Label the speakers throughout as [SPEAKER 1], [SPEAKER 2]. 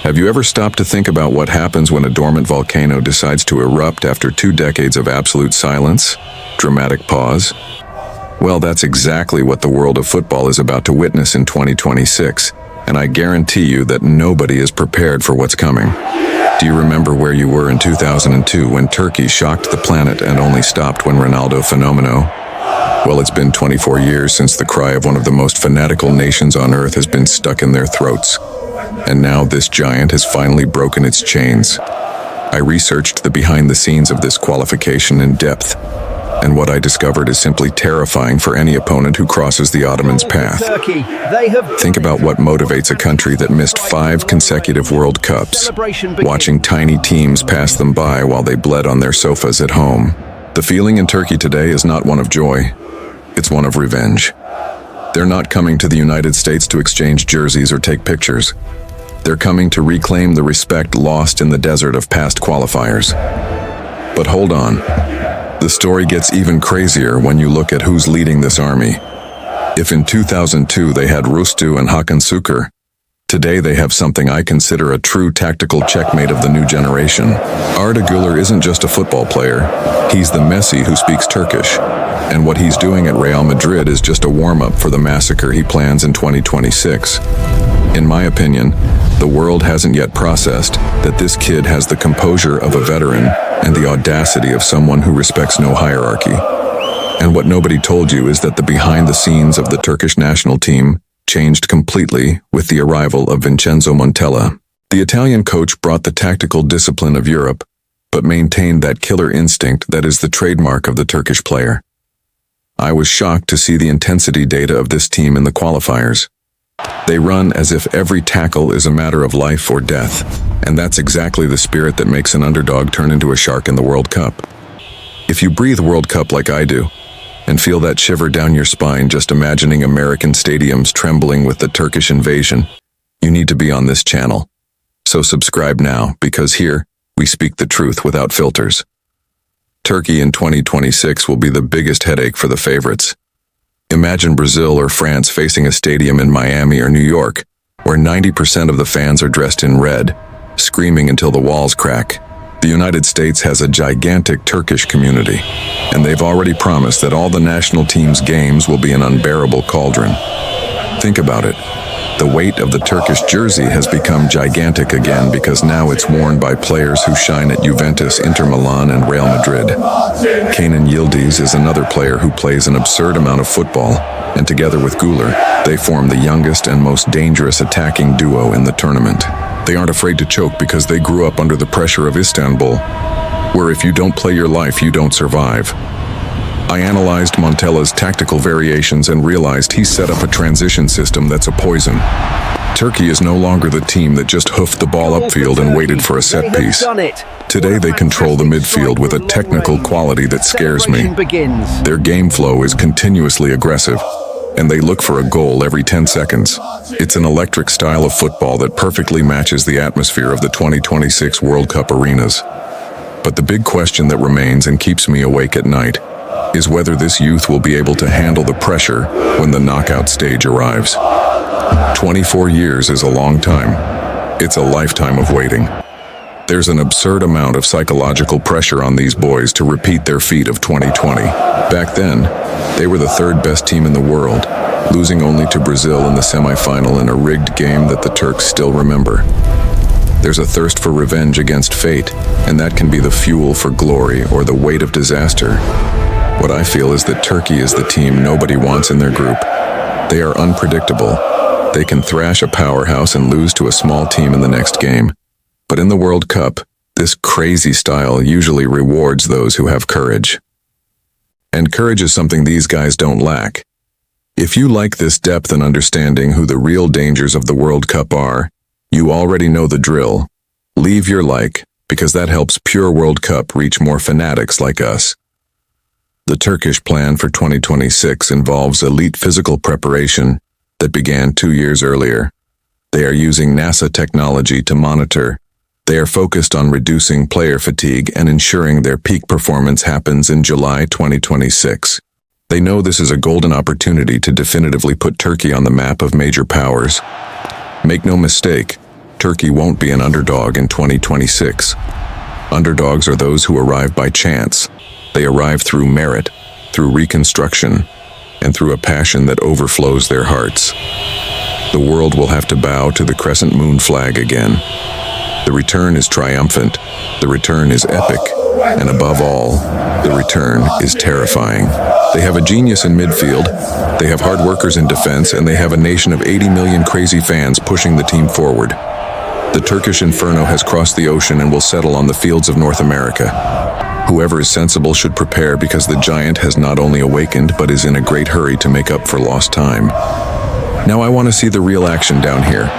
[SPEAKER 1] Have you ever stopped to think about what happens when a dormant volcano decides to erupt after 2 decades of absolute silence? Dramatic pause? Well, that's exactly what the world of football is about to witness in 2026, and I guarantee you that nobody is prepared for what's coming. Do you remember where you were in 2002 when Turkey shocked the planet and only stopped when Ronaldo Fenomeno? Well, it's been 24 years since the cry of one of the most fanatical nations on earth has been stuck in their throats. And now this giant has finally broken its chains. I researched the behind the scenes of this qualification in depth, and what I discovered is simply terrifying for any opponent who crosses the Ottomans' path. Think about what motivates a country that missed 5 consecutive World Cups, watching tiny teams pass them by while they bled on their sofas at home. The feeling in Turkey today is not one of joy, it's one of revenge. They're not coming to the United States to exchange jerseys or take pictures. They're coming to reclaim the respect lost in the desert of past qualifiers. But hold on. The story gets even crazier when you look at who's leading this army. If in 2002 they had Rustu and Hakan Şükür, today they have something I consider a true tactical checkmate of the new generation. Arda Güler isn't just a football player, he's the Messi who speaks Turkish. And what he's doing at Real Madrid is just a warm-up for the massacre he plans in 2026. In my opinion, the world hasn't yet processed that this kid has the composure of a veteran and the audacity of someone who respects no hierarchy. And what nobody told you is that the behind the scenes of the Turkish national team changed completely with the arrival of Vincenzo Montella. The Italian coach brought the tactical discipline of Europe, but maintained that killer instinct that is the trademark of the Turkish player. I was shocked to see the intensity data of this team in the qualifiers. They run as if every tackle is a matter of life or death, and that's exactly the spirit that makes an underdog turn into a shark in the World Cup. If you breathe World Cup like I do, and feel that shiver down your spine just imagining American stadiums trembling with the Turkish invasion, you need to be on this channel. So subscribe now, because here, we speak the truth without filters. Turkey in 2026 will be the biggest headache for the favorites. Imagine Brazil or France facing a stadium in Miami or New York, where 90% of the fans are dressed in red, screaming until the walls crack. The United States has a gigantic Turkish community, and they've already promised that all the national team's games will be an unbearable cauldron. Think about it. The weight of the Turkish jersey has become gigantic again because now it's worn by players who shine at Juventus, Inter Milan, and Real Madrid. Kenan Yıldız is another player who plays an absurd amount of football, and together with Güler, they form the youngest and most dangerous attacking duo in the tournament. They aren't afraid to choke because they grew up under the pressure of Istanbul, where if you don't play your life, you don't survive. I analyzed Montella's tactical variations and realized he set up a transition system that's a poison. Turkey is no longer the team that just hoofed the ball upfield and waited for a set piece. Today they control the midfield with a technical quality that scares me. Their game flow is continuously aggressive, and they look for a goal every 10 seconds. It's an electric style of football that perfectly matches the atmosphere of the 2026 World Cup arenas. But the big question that remains and keeps me awake at night is whether this youth will be able to handle the pressure when the knockout stage arrives. 24 years is a long time. It's a lifetime of waiting. There's an absurd amount of psychological pressure on these boys to repeat their feat of 2020. Back then, they were the 3rd best team in the world, losing only to Brazil in the semi-final in a rigged game that the Turks still remember. There's a thirst for revenge against fate, and that can be the fuel for glory or the weight of disaster. What I feel is that Turkey is the team nobody wants in their group. They are unpredictable. They can thrash a powerhouse and lose to a small team in the next game. But in the World Cup, this crazy style usually rewards those who have courage. And courage is something these guys don't lack. If you like this depth and understanding who the real dangers of the World Cup are, you already know the drill. Leave your like, because that helps Pure World Cup reach more fanatics like us. The Turkish plan for 2026 involves elite physical preparation that began 2 years earlier. They are using NASA technology to monitor. They are focused on reducing player fatigue and ensuring their peak performance happens in July 2026. They know this is a golden opportunity to definitively put Turkey on the map of major powers. Make no mistake, Turkey won't be an underdog in 2026. Underdogs are those who arrive by chance. They arrive through merit, through reconstruction, and through a passion that overflows their hearts. The world will have to bow to the crescent moon flag again. The return is triumphant, the return is epic, and above all, the return is terrifying. They have a genius in midfield, they have hard workers in defense, and they have a nation of 80 million crazy fans pushing the team forward. The Turkish inferno has crossed the ocean and will settle on the fields of North America. Whoever is sensible should prepare because the giant has not only awakened but is in a great hurry to make up for lost time. Now I want to see the real action down here.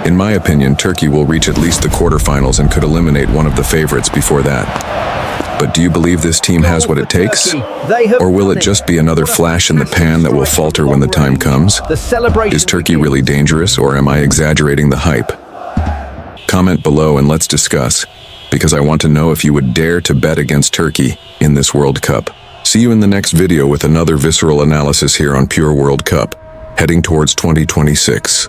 [SPEAKER 1] In my opinion, Turkey will reach at least the quarterfinals and could eliminate one of the favorites before that. But do you believe this team has what it takes? Or will it just be another flash in the pan that will falter when the time comes? Is Turkey really dangerous, or am I exaggerating the hype? Comment below and let's discuss, because I want to know if you would dare to bet against Turkey in this World Cup. See you in the next video with another visceral analysis here on Pure World Cup, heading towards 2026.